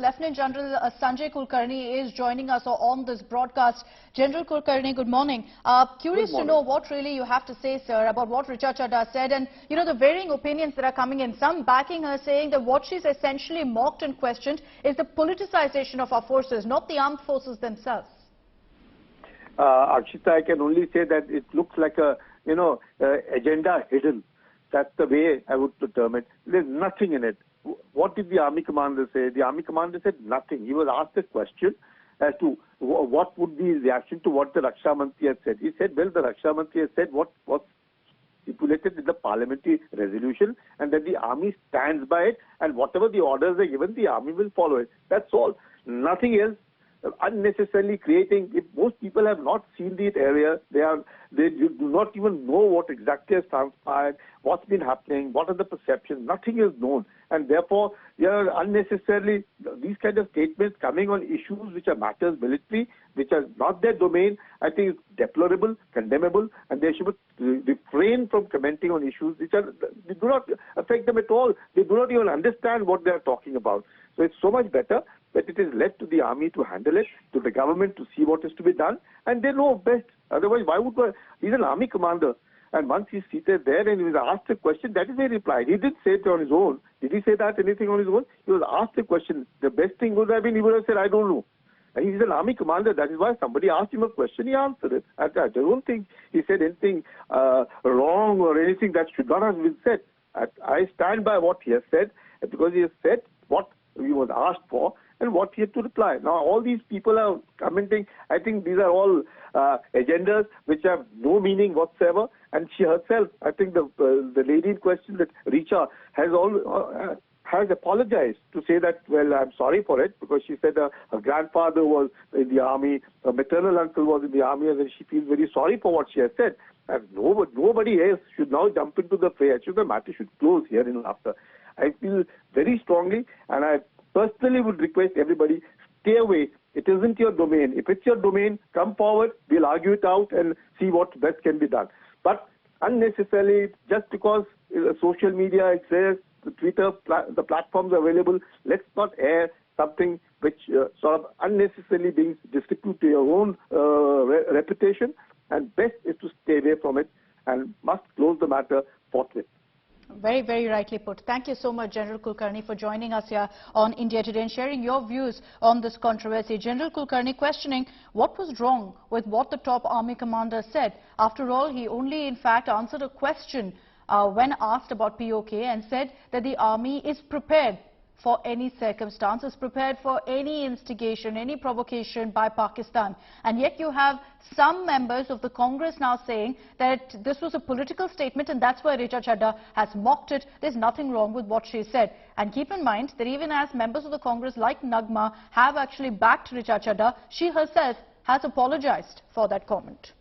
Lieutenant General Sanjay Kulkarni is joining us on this broadcast. General Kulkarni, good morning. Curious to know what really you have to say, sir, about what Richa Chadha said and, you know, the varying opinions that are coming in. Some backing her, saying that what she's essentially mocked and questioned is the politicization of our forces, not the armed forces themselves. Archita, I can only say that it looks like a, agenda hidden. That's the way I would term it. There's nothing in it. What did the army commander say? The army commander said nothing. He was asked a question as to what would be his reaction to what the Raksha Mantri had said. He said, well, the Raksha Mantri has said what was stipulated in the parliamentary resolution, and that the army stands by it, and whatever the orders are given, the army will follow it. That's all. Nothing else. Unnecessarily creating. If most people have not seen the area, they do not even know what exactly has transpired, what's been happening, what are the perceptions. Nothing is known, and therefore unnecessarily these kind of statements coming on issues which are matters military, which are not their domain, I think is deplorable, condemnable, and they should refrain from commenting on issues which they do not affect them at all. They do not even understand what they are talking about. So it's so much better that it is left to the army to handle it, to the government to see what is to be done, and they know best. Otherwise, why would he's an army commander, and once he's seated there and he was asked a question, that is where he replied. He didn't say it on his own. Did he say that anything on his own? He was asked a question. The best thing would have been he would have said, I don't know. And he's an army commander. That is why somebody asked him a question, he answered it. I don't think he said anything wrong or anything that should not have been said. I stand by what he has said, because he has said what he was asked for and what he had to reply. Now, all these people are commenting. I think these are all agendas which have no meaning whatsoever. And she herself, I think the lady in question, that Richa, has apologized to say that, well, I'm sorry for it, because she said her grandfather was in the army, her maternal uncle was in the army, and she feels very sorry for what she has said. And nobody else should now jump into the fray. Actually, the matter should close here in laughter. I feel very strongly, and I personally would request everybody, stay away. It isn't your domain. If it's your domain, come forward. We'll argue it out and see what best can be done. But unnecessarily, just because social media exists, the Twitter, the platforms are available, let's not air something which sort of unnecessarily brings disrepute to your own reputation. And best is to stay away from it and must close the matter forthwith. Very, very rightly put. Thank you so much, General Kulkarni, for joining us here on India Today and sharing your views on this controversy. General Kulkarni questioning what was wrong with what the top army commander said. After all, he only, in fact, answered a question when asked about POK and said that the army is prepared for any circumstances, prepared for any instigation, any provocation by Pakistan. And yet you have some members of the Congress now saying that this was a political statement, and that's why Richa Chadha has mocked it. There's nothing wrong with what she said. And keep in mind that even as members of the Congress like Nagma have actually backed Richa Chadha, she herself has apologized for that comment.